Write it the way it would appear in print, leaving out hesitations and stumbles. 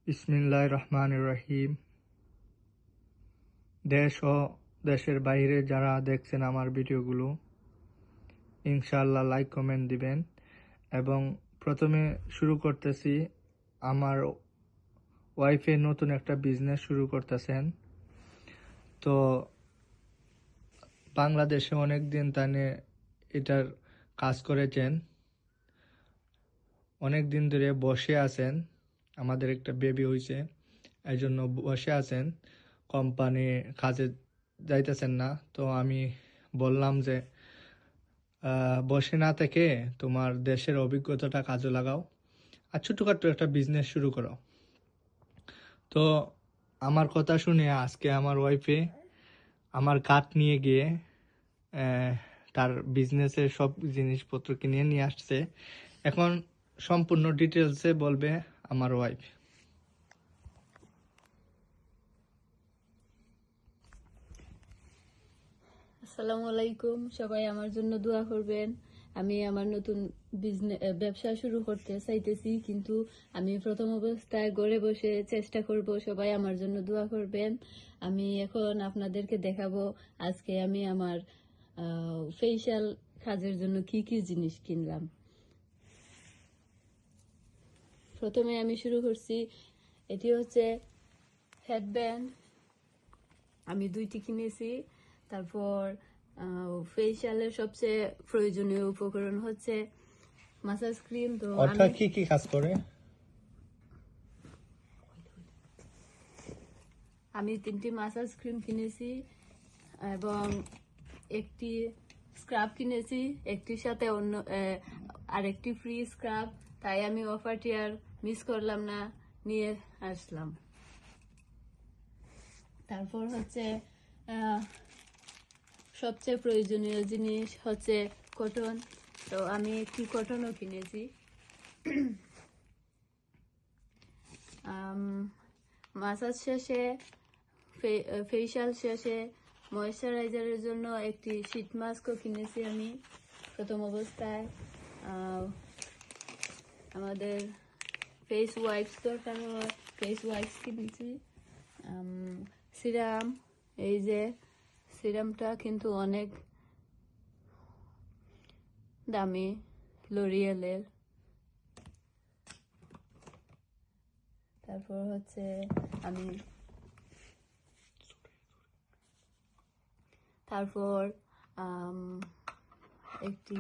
বিসমিল্লাহির রহমানির রহিম। দেশ ও দেশের বাইরে যারা দেখছেন আমার ভিডিওগুলো, ইনশাআল্লাহ লাইক কমেন্ট দিবেন। এবং প্রথমে শুরু করতেছি, আমার ওয়াইফে নতুন একটা বিজনেস শুরু করতেছেন। তো বাংলাদেশে অনেক দিন তানে এটার কাজ করেছেন, অনেক দিন ধরে বসে আছেন। আমাদের একটা বেবি হয়েছে, এই জন্য বসে আছেন, কোম্পানি কাজে যাইতেছেন না। তো আমি বললাম যে বসে না থেকে তোমার দেশের অভিজ্ঞতাটা কাজে লাগাও আর ছোটোখাটো একটা বিজনেস শুরু করো। তো আমার কথা শুনে আজকে আমার ওয়াইফে আমার কার্ড নিয়ে গিয়ে তার বিজনেসের সব জিনিসপত্র কিনে নিয়ে আসছে। এখন সম্পূর্ণ ডিটেলসে বলবে আমার ওয়াইফ। আসসালামু আলাইকুম, সবাই আমার জন্য দোয়া করবেন। আমি আমার নতুন ব্যবসা শুরু করতে চাইতেছি, কিন্তু আমি প্রথম অবস্থায় ঘরে বসে চেষ্টা করব। সবাই আমার জন্য দোয়া করবেন। আমি এখন আপনাদেরকে দেখাবো আজকে আমি আমার ফেশিয়াল কাজের জন্য কি কি জিনিস কিনলাম। প্রথমে আমি শুরু করছি, এটি হচ্ছে হেডব্যান্ড, আমি 2টি কিনেছি। তারপর ফেশিয়ালের সবচেয়ে প্রয়োজনীয় উপকরণ হচ্ছে মাসাজ ক্রিম। তো অর্থাৎ কি কি কাজ করে? আমি 3টি মাসাজ ক্রিম কিনেছি এবং একটি স্ক্রাব কিনেছি, একটির সাথে অন্য আরেকটি ফ্রি স্ক্রাব। তাই আমি অফারটি আর মিস করলাম না, নিয়ে আসলাম। তারপর হচ্ছে সবচেয়ে প্রয়োজনীয় জিনিস হচ্ছে কটন। তো আমি একটি কটনও কিনেছি। মাসাজ শেষে, ফেশিয়াল শেষে ময়েশ্চারাইজারের জন্য একটি শীট মাস্কও কিনেছি আমি প্রথম অবস্থায়। আমাদের ফেস ওয়াইপস দরকার হয়, ফেস ওয়াইপস কিনেছি। সিরাম, এই যে সিরামটা কিন্তু অনেক দামি, লরিয়েলের। তারপর হচ্ছে আমি একটি